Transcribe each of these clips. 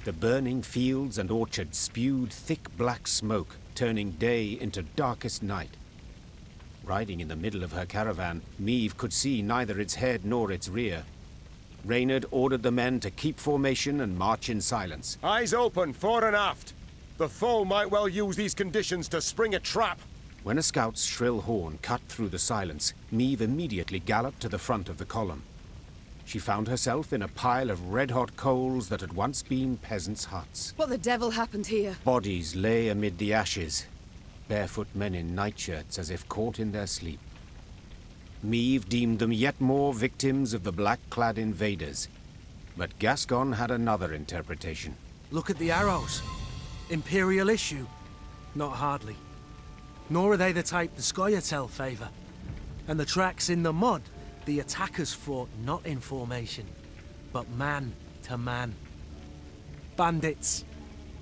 The burning fields and orchards spewed thick black smoke, turning day into darkest night. Riding in the middle of her caravan, Meve could see neither its head nor its rear. Reynard ordered the men to keep formation and march in silence. Eyes open, fore and aft. The foe might well use these conditions to spring a trap. When a scout's shrill horn cut through the silence, Meve immediately galloped to the front of the column. She found herself in a pile of red-hot coals that had once been peasants' huts. What the devil happened here? Bodies lay amid the ashes, barefoot men in nightshirts as if caught in their sleep. Meve deemed them yet more victims of the black-clad invaders. But Gascon had another interpretation. Look at the arrows. Imperial issue? Not hardly. Nor are they the type the Scoia'tael favour. And the tracks in the mud, the attackers fought not in formation, but man to man. Bandits.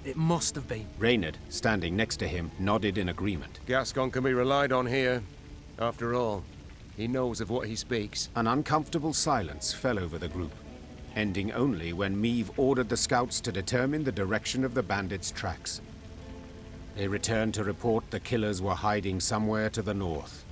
It must have been. Reynard, standing next to him, nodded in agreement. Gascon can be relied on here. After all, he knows of what he speaks. An uncomfortable silence fell over the group, ending only when Meve ordered the scouts to determine the direction of the bandits' tracks. They returned to report the killers were hiding somewhere to the north.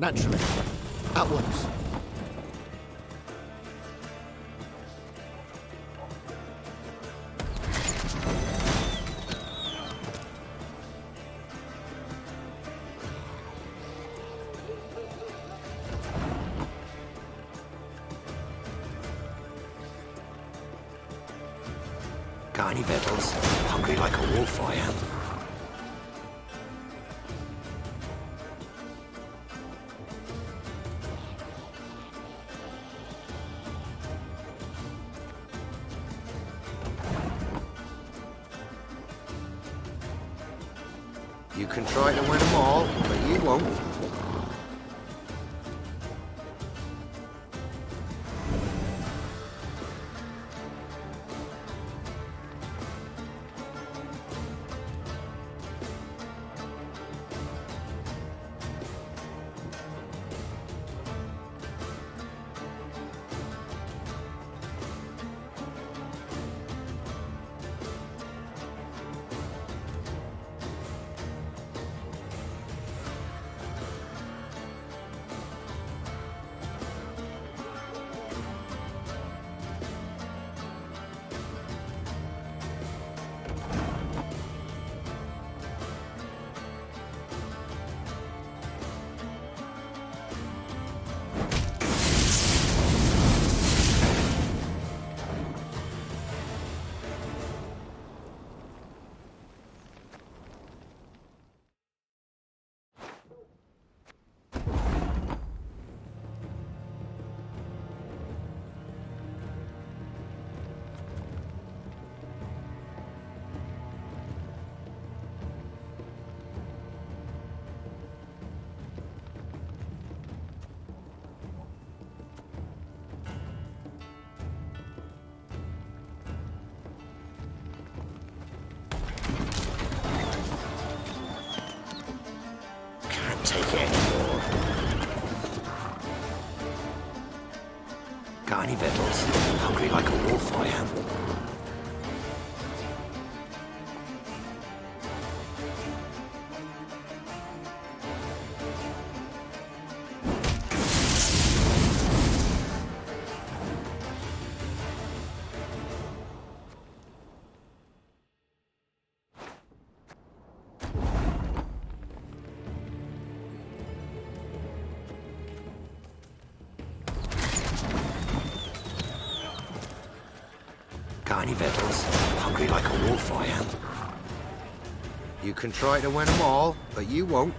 Naturally. At once. Got any victuals? Hungry like a wolf, I am. You can try to win them all, but you won't. Can't take it anymore. Got any victuals? Hungry like a wolf, I am. Got any victuals? Hungry like a wolf, I am. You can try to win them all, but you won't.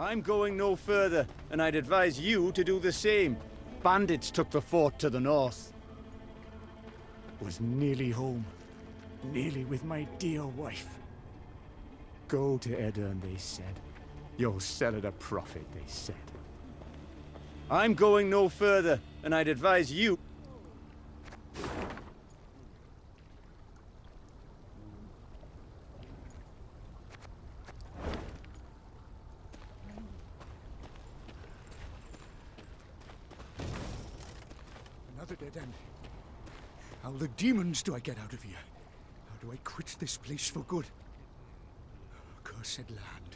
I'm going no further, and I'd advise you to do the same. Bandits took the fort to the north. Was nearly home. Nearly with my dear wife. Go to Edern, they said. You'll sell at a profit, they said. I'm going no further, and I'd advise you... Another dead end. How the demons do I get out of here? How do I quit this place for good? Cursed land.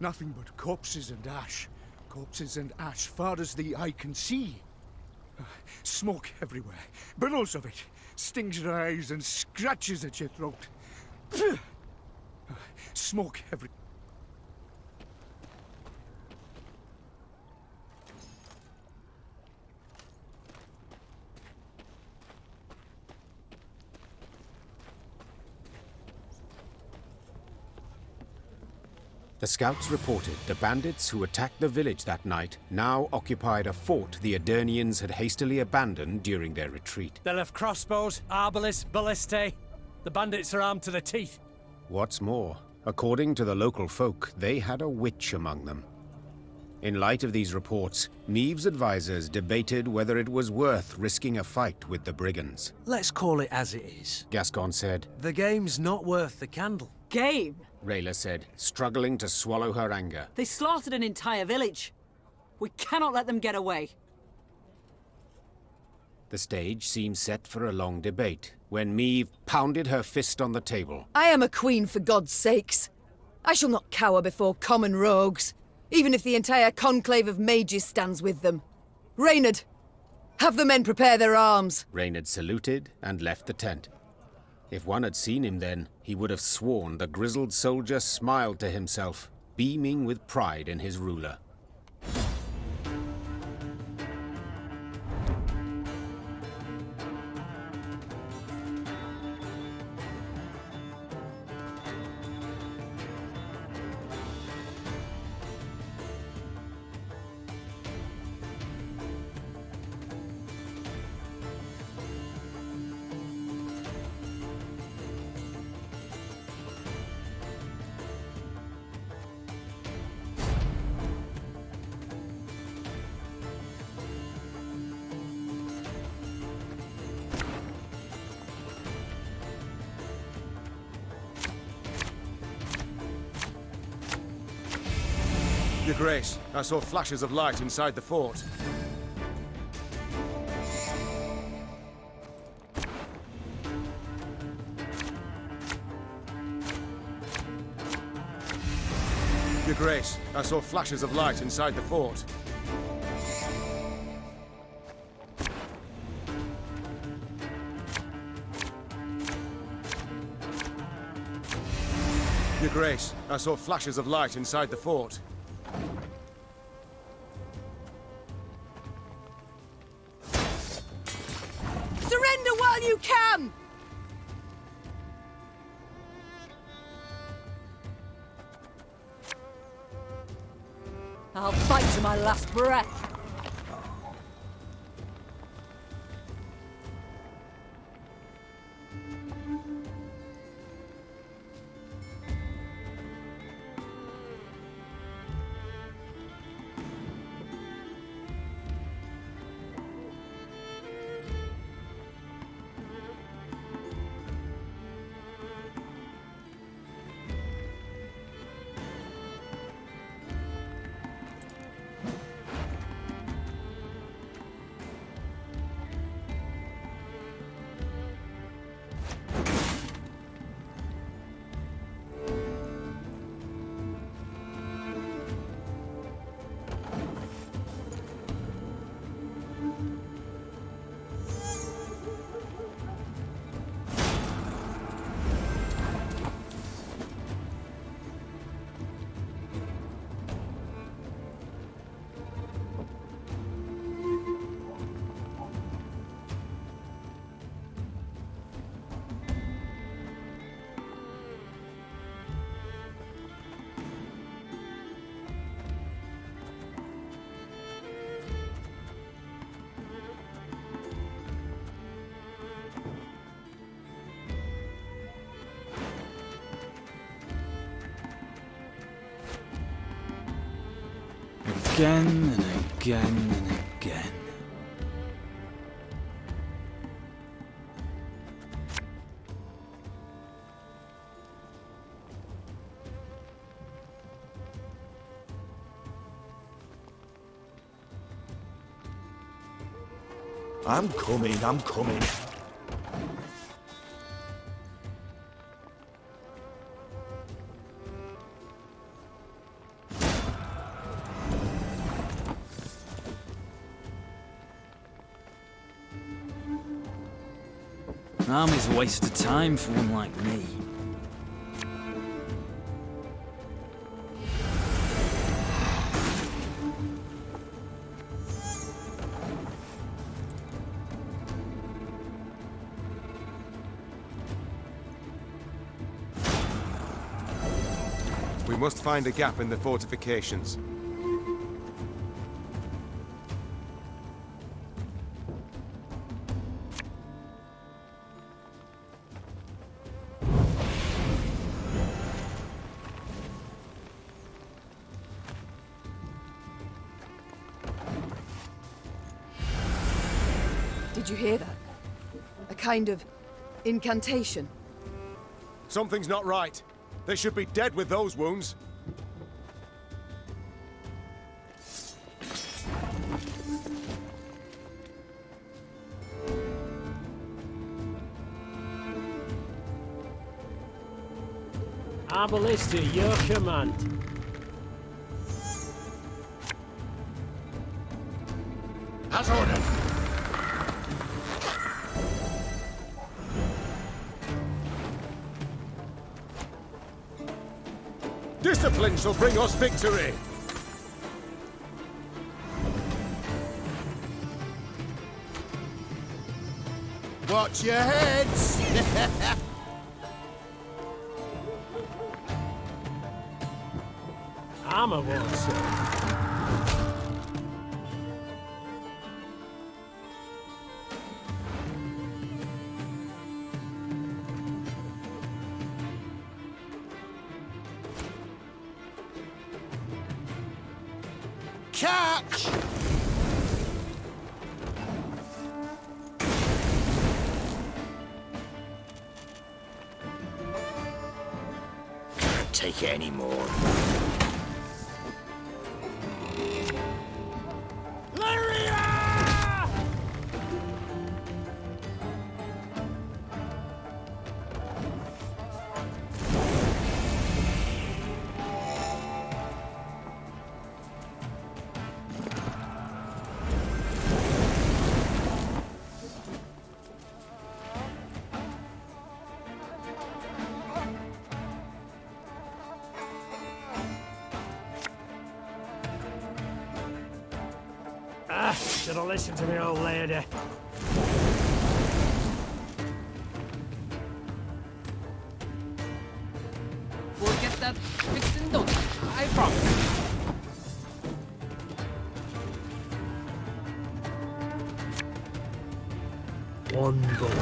Nothing but corpses and ash. Corpses and ash far as the eye can see. Smoke everywhere. Billows of it. Stings your eyes and scratches at your throat. Smoke every... The scouts reported the bandits who attacked the village that night now occupied a fort the Edirnians had hastily abandoned during their retreat. They'll have crossbows, arbalists, ballistae. The bandits are armed to the teeth. What's more, according to the local folk, they had a witch among them. In light of these reports, Neve's advisors debated whether it was worth risking a fight with the brigands. Let's call it as it is. Gascon said. The game's not worth the candle. Game? Rayla said, struggling to swallow her anger. They slaughtered an entire village. We cannot let them get away. The stage seemed set for a long debate, when Meve pounded her fist on the table. I am a queen, for God's sakes. I shall not cower before common rogues, even if the entire conclave of mages stands with them. Reynard, have the men prepare their arms. Reynard saluted and left the tent. If one had seen him then, he would have sworn the grizzled soldier smiled to himself, beaming with pride in his ruler. Your Grace, I saw flashes of light inside the fort. Your Grace, I saw flashes of light inside the fort. Your Grace, I saw flashes of light inside the fort. Surrender while you can! I'll fight to my last breath. Again and again and again. I'm coming, I'm coming. Army's a waste of time for one like me. We must find a gap in the fortifications. Did you hear that? A kind of incantation. Something's not right. They should be dead with those wounds. Our ballista, your command. As ordered. Discipline shall bring us victory! Watch your heads! Armor won't serve. Catch! Can't take it anymore. Should have listened to me, old lady. We'll get that fixed in no time, I promise. One bullet.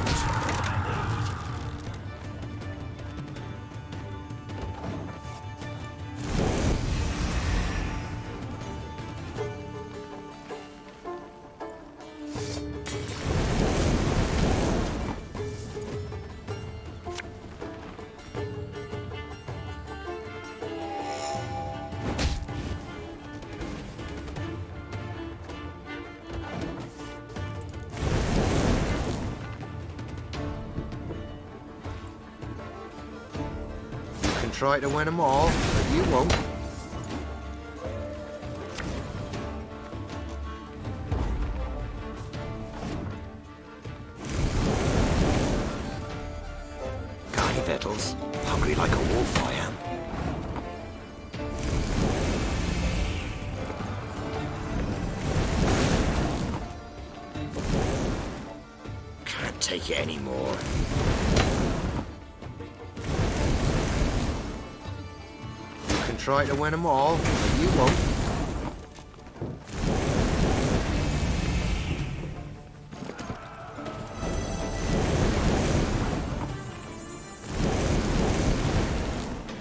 Try to win them all, but you won't. Got any victuals? Hungry like a wolf, I am. Can't take it anymore. Try to win them all, but you won't.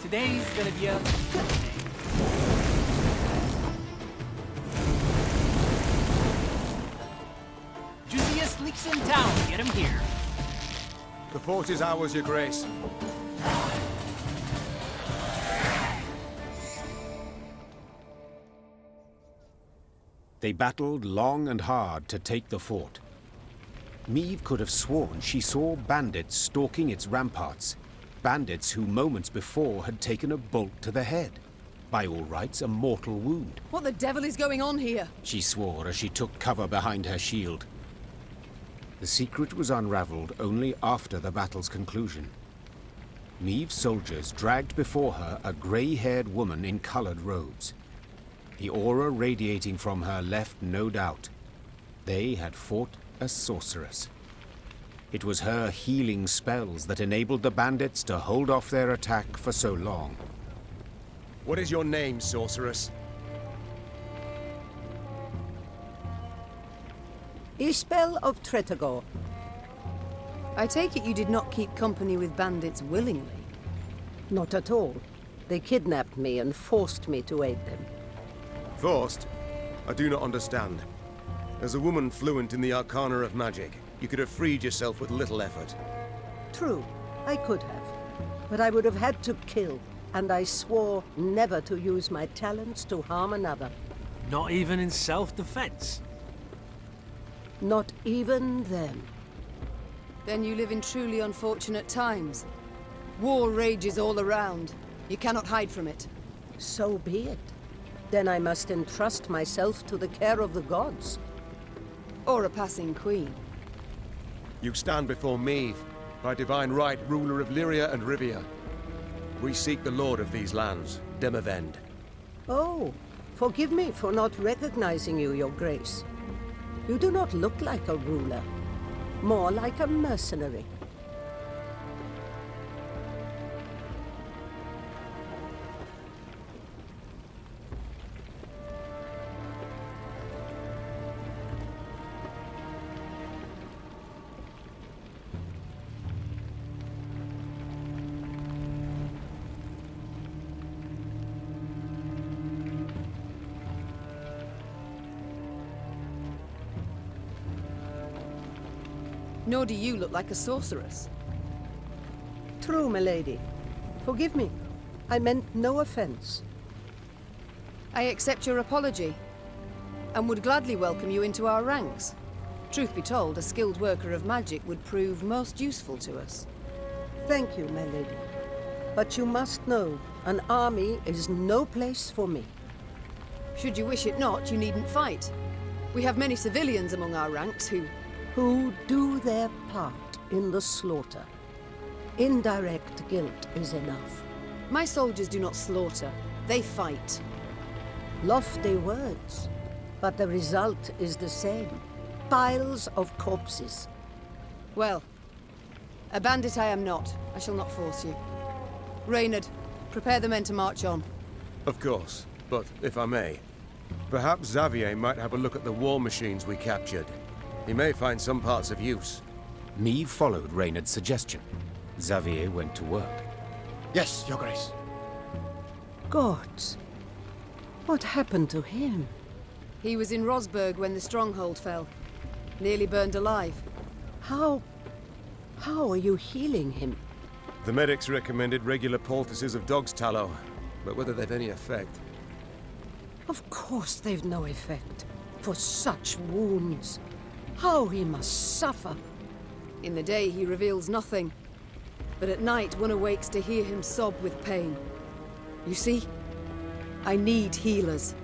Today's gonna be a good day. weeks in town, get him here. The fort is ours, Your Grace. They battled long and hard to take the fort. Meve could have sworn she saw bandits stalking its ramparts. Bandits who moments before had taken a bolt to the head. By all rights, a mortal wound. What the devil is going on here? She swore as she took cover behind her shield. The secret was unraveled only after the battle's conclusion. Meve's soldiers dragged before her a grey-haired woman in colored robes. The aura radiating from her left no doubt. They had fought a sorceress. It was her healing spells that enabled the bandits to hold off their attack for so long. What is your name, sorceress? Ispel of Tretagor. I take it you did not keep company with bandits willingly? Not at all. They kidnapped me and forced me to aid them. Forced? I do not understand. As a woman fluent in the arcana of magic, you could have freed yourself with little effort. True, I could have. But I would have had to kill, and I swore never to use my talents to harm another. Not even in self-defense? Not even then. Then you live in truly unfortunate times. War rages all around. You cannot hide from it. So be it. Then I must entrust myself to the care of the gods. Or a passing queen. You stand before Meve, by divine right ruler of Lyria and Rivia. We seek the lord of these lands, Demavend. Oh, forgive me for not recognizing you, Your Grace. You do not look like a ruler. More like a mercenary. Nor do you look like a sorceress. True, milady. Forgive me. I meant no offense. I accept your apology, and would gladly welcome you into our ranks. Truth be told, a skilled worker of magic would prove most useful to us. Thank you, my lady. But you must know, an army is no place for me. Should you wish it not, you needn't fight. We have many civilians among our ranks who do their part in the slaughter. Indirect guilt is enough. My soldiers do not slaughter, they fight. Lofty words, but the result is the same. Piles of corpses. Well, a bandit I am not. I shall not force you. Reynard, prepare the men to march on. Of course, but if I may, perhaps Xavier might have a look at the war machines we captured. He may find some parts of use. Meve followed Reynard's suggestion. Xavier went to work. Yes, Your Grace. Gods. What happened to him? He was in Rosberg when the stronghold fell. Nearly burned alive. How are you healing him? The medics recommended regular poultices of dog's tallow, but whether they've any effect... Of course they've no effect. For such wounds. How he must suffer. In the day he reveals nothing. But at night one awakes to hear him sob with pain. You see? I need healers.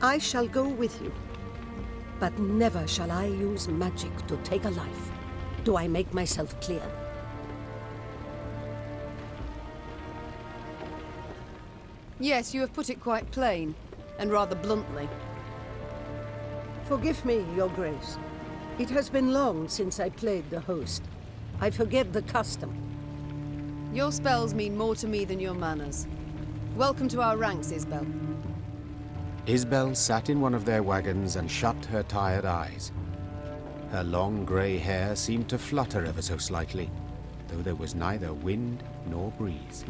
I shall go with you. But never shall I use magic to take a life. Do I make myself clear? Yes, you have put it quite plain, and rather bluntly. Forgive me, Your Grace. It has been long since I played the host. I forget the custom. Your spells mean more to me than your manners. Welcome to our ranks, Isbel. Isbel sat in one of their wagons and shut her tired eyes. Her long grey hair seemed to flutter ever so slightly, though there was neither wind nor breeze.